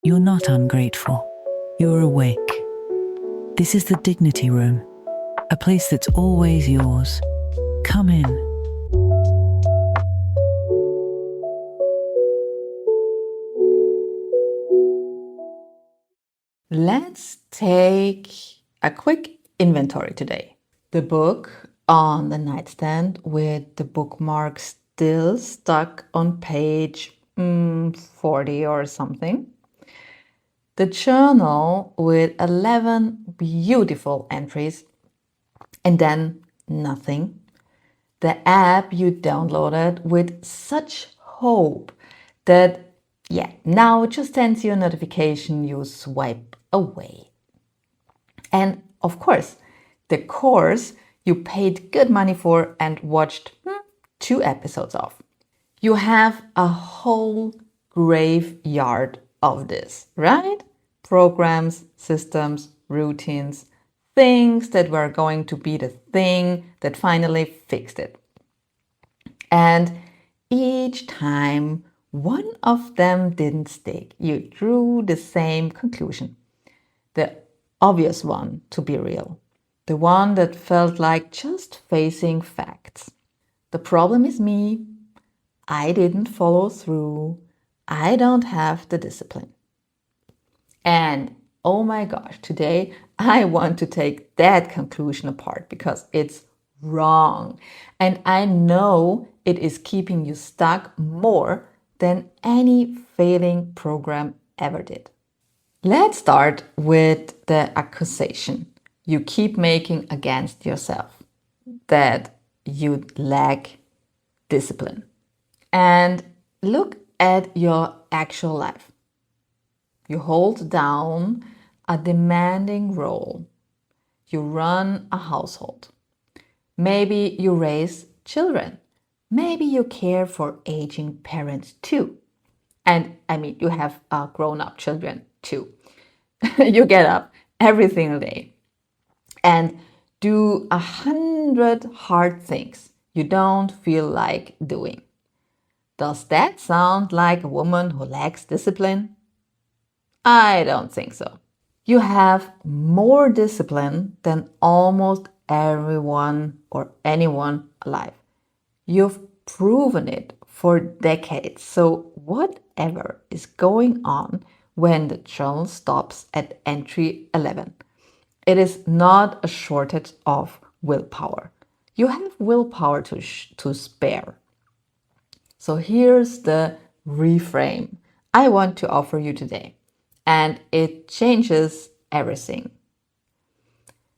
You're not ungrateful. You're awake. This is the Dignity Room, a place that's always yours. Come in. Let's take a quick inventory today. The book on the nightstand with the bookmark still stuck on page 40 or something. The journal with 11 beautiful entries and then nothing. The app you downloaded with such hope that, now it just sends you a notification you swipe away. And of course, the course you paid good money for and watched 2 episodes of. You have a whole graveyard of this, right? Programs, systems, routines, things that were going to be the thing that finally fixed it. And each time one of them didn't stick, you drew the same conclusion. The obvious one, to be real. The one that felt like just facing facts. The problem is me. I didn't follow through. I don't have the discipline. And oh my gosh, today I want to take that conclusion apart because it's wrong. And I know it is keeping you stuck more than any failing program ever did. Let's start with the accusation you keep making against yourself that you lack discipline. And look at your actual life. You hold down a demanding role. You run a household. Maybe you raise children. Maybe you care for aging parents too. And you have grown-up children too. You get up every single day and do 100 hard things you don't feel like doing. Does that sound like a woman who lacks discipline? I don't think so. You have more discipline than almost everyone or anyone alive. You've proven it for decades. So whatever is going on when the journal stops at entry 11, it is not a shortage of willpower. You have willpower to spare. So here's the reframe I want to offer you today, and it changes everything.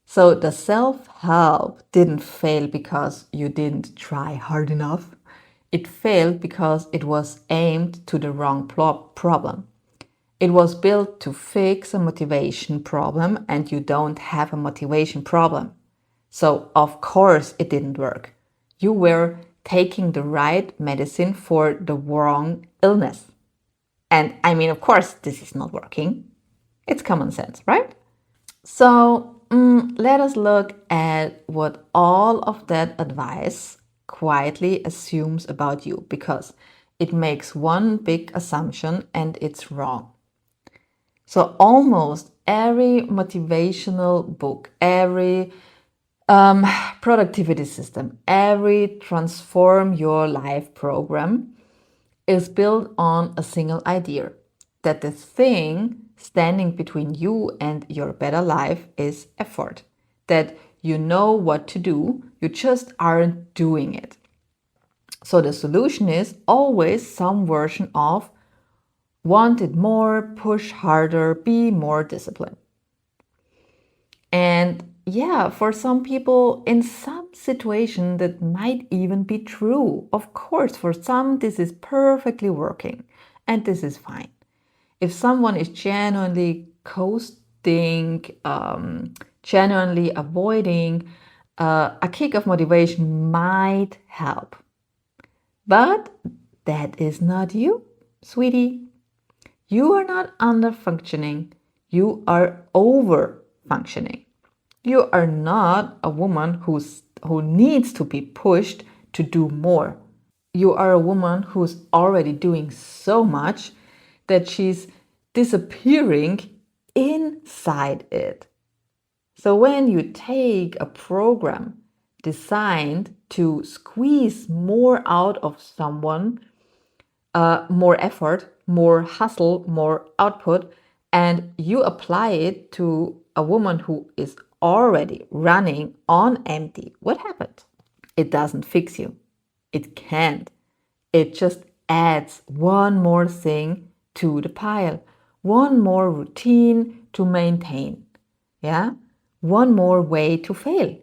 So the self-help didn't fail because you didn't try hard enough. It failed because it was aimed to the wrong problem. It was built to fix a motivation problem, and you don't have a motivation problem. So of course it didn't work. You were taking the right medicine for the wrong illness. And of course, this is not working. It's common sense, right? So let us look at what all of that advice quietly assumes about you, because it makes one big assumption and it's wrong. So almost every motivational book, every productivity system, every transform your life program is built on a single idea, that the thing standing between you and your better life is effort, that you know what to do, you just aren't doing it. So the solution is always some version of want it more, push harder, be more disciplined. And for some people, in some situation, that might even be true. Of course, for some, this is perfectly working, and this is fine. If someone is genuinely coasting, genuinely avoiding, a kick of motivation might help. But that is not you, sweetie. You are not under functioning. You are over functioning. You are not a woman who needs to be pushed to do more. You are a woman who's already doing so much that she's disappearing inside it. So when you take a program designed to squeeze more out of someone, more effort, more hustle, more output, and you apply it to a woman who is already running on empty, what happens? It doesn't fix you. It can't. It just adds one more thing to the pile, one more routine to maintain. Yeah? One more way to fail.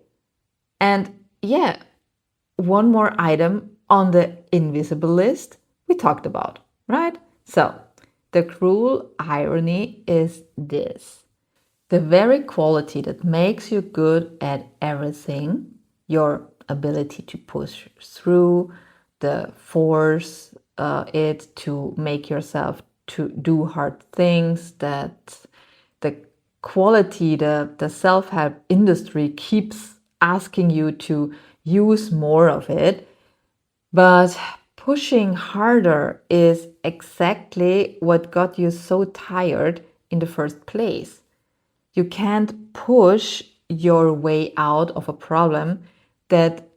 And yeah, one more item on the invisible list we talked about, right? So, the cruel irony is this. The very quality that makes you good at everything, your ability to push through, the force it to make yourself to do hard things, that the quality the self-help industry keeps asking you to use more of it, but pushing harder is exactly what got you so tired in the first place. You can't push your way out of a problem that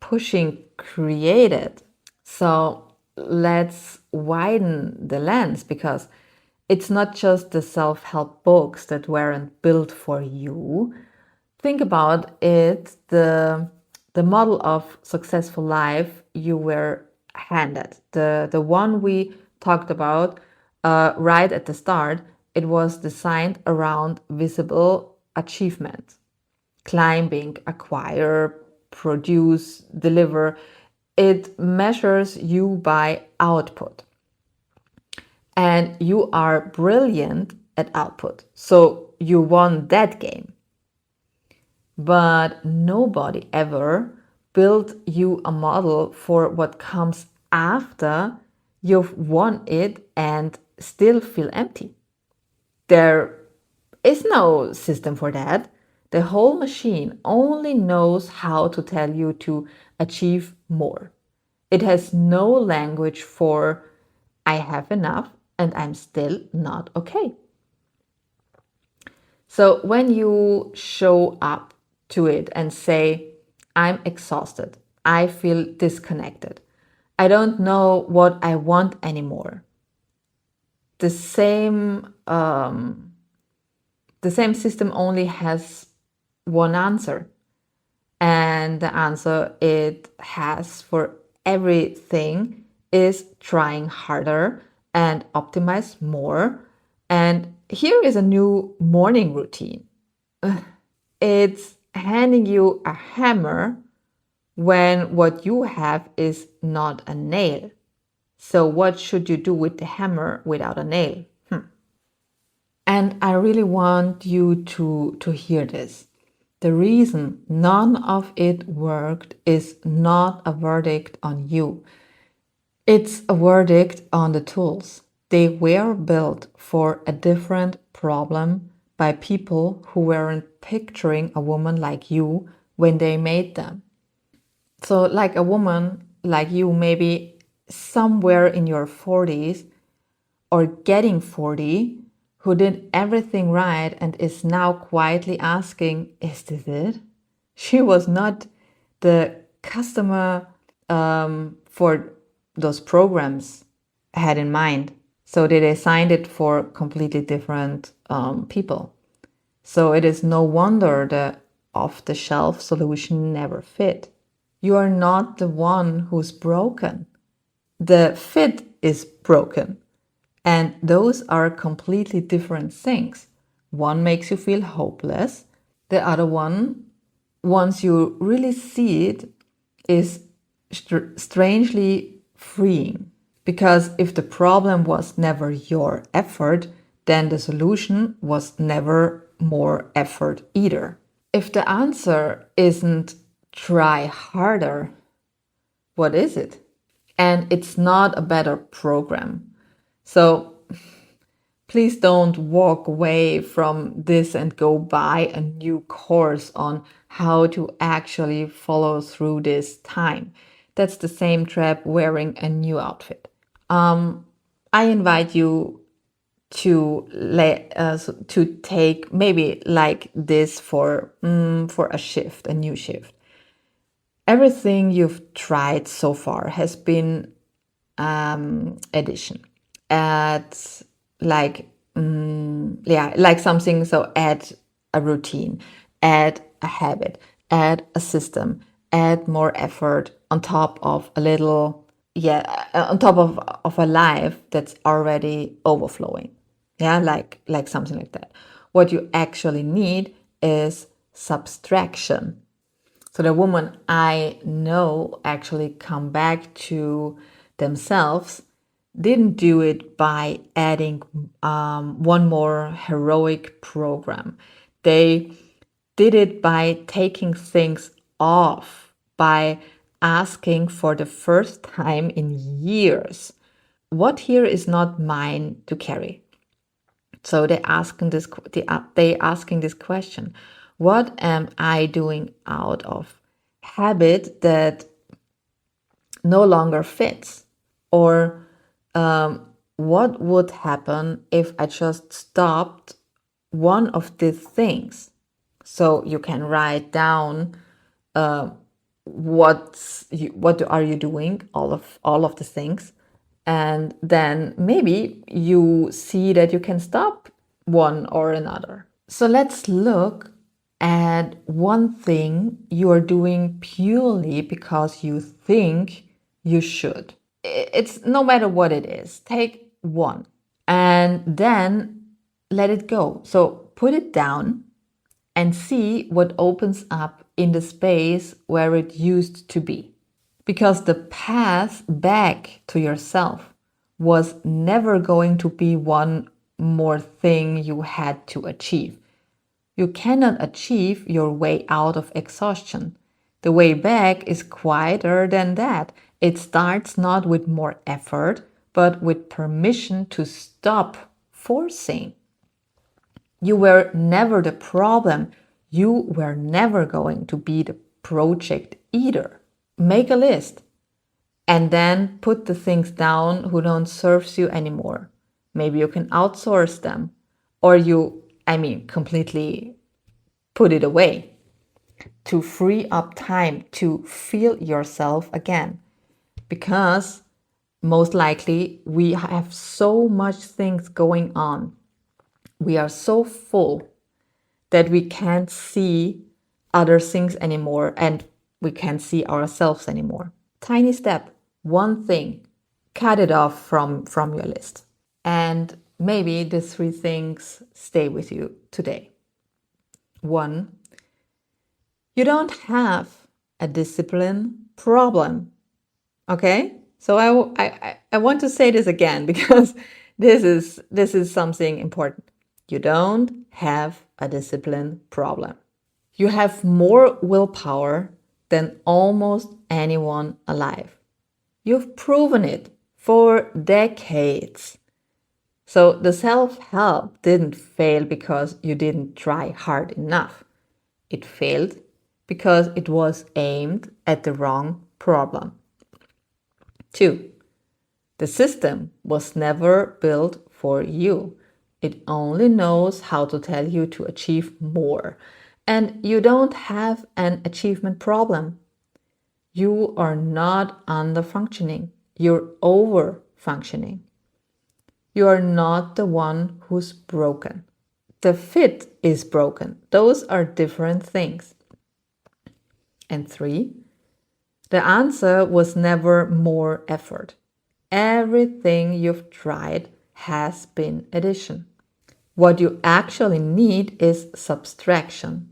pushing created. So let's widen the lens, because it's not just the self-help books that weren't built for you. Think about it, the model of successful life you were handed, the one we talked about right at the start. It was designed around visible achievement: climbing, acquire, produce, deliver. It measures you by output. And you are brilliant at output. So you won that game. But nobody ever built you a model for what comes after you've won it and still feel empty. There is no system for that. The whole machine only knows how to tell you to achieve more. It has no language for I have enough and I'm still not okay. So when you show up to it and say, I'm exhausted, I feel disconnected, I don't know what I want anymore, the same system only has one answer. And the answer it has for everything is trying harder and optimize more. And here is a new morning routine. It's handing you a hammer when what you have is not a nail. So what should you do with the hammer without a nail? And I really want you to hear this. The reason none of it worked is not a verdict on you. It's a verdict on the tools. They were built for a different problem by people who weren't picturing a woman like you when they made them. So like a woman like you, maybe somewhere in your 40s or getting 40, who did everything right and is now quietly asking, is this it? She was not the customer for those programs had in mind. So they designed it for completely different people. So it is no wonder the off-the-shelf solution never fit. You are not the one who's broken. The fit is broken. And those are completely different things. One makes you feel hopeless. The other one, once you really see it, is strangely freeing. Because if the problem was never your effort, then the solution was never more effort either. If the answer isn't try harder, what is it? And it's not a better program. So please don't walk away from this and go buy a new course on how to actually follow through this time. That's the same trap wearing a new outfit. I invite you to take maybe like this for a shift, a new shift. Everything you've tried so far has been addition. Add like like something. So add a routine, add a habit, add a system, add more effort on top of a little, on top of a life that's already overflowing. Yeah, like something like that. What you actually need is subtraction. So the woman I know actually come back to themselves didn't do it by adding one more heroic program. They did it by taking things off, by asking for the first time in years, what here is not mine to carry? So they asking this question: what am I doing out of habit that no longer fits? Or what would happen if I just stopped one of these things? So you can write down what are you doing, all of the things, and then maybe you see that you can stop one or another. So let's look at one thing you are doing purely because you think you should. It's no matter what it is. Take one and then let it go. So put it down and see what opens up in the space where it used to be. Because the path back to yourself was never going to be one more thing you had to achieve. You cannot achieve your way out of exhaustion. The way back is quieter than that. It starts not with more effort, but with permission to stop forcing. You were never the problem. You were never going to be the project either. Make a list and then put the things down who don't serve you anymore. Maybe you can outsource them, or completely put it away to free up time to feel yourself again. Because most likely we have so much things going on. We are so full that we can't see other things anymore, and we can't see ourselves anymore. Tiny step, one thing, cut it off from your list. And maybe the 3 things stay with you today. 1, you don't have a discipline problem. Okay? So I want to say this again because this is something important. You don't have a discipline problem. You have more willpower than almost anyone alive. You've proven it for decades. So the self-help didn't fail because you didn't try hard enough. It failed because it was aimed at the wrong problem. 2, the system was never built for you. It only knows how to tell you to achieve more. And you don't have an achievement problem. You are not under-functioning. You're over-functioning. You are not the one who's broken. The fit is broken. Those are different things. And 3, the answer was never more effort. Everything you've tried has been addition. What you actually need is subtraction.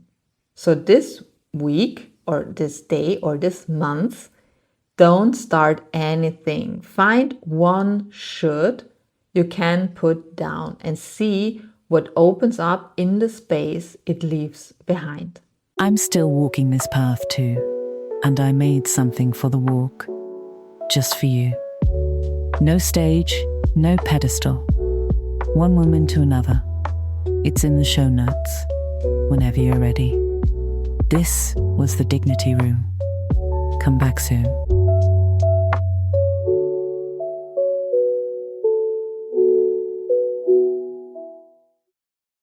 So this week or this day or this month, don't start anything. Find one should you can put down and see what opens up in the space it leaves behind. I'm still walking this path too, and I made something for the walk, just for you. No stage, no pedestal. One woman to another. It's in the show notes, whenever you're ready. This was the Dignity Room. Come back soon.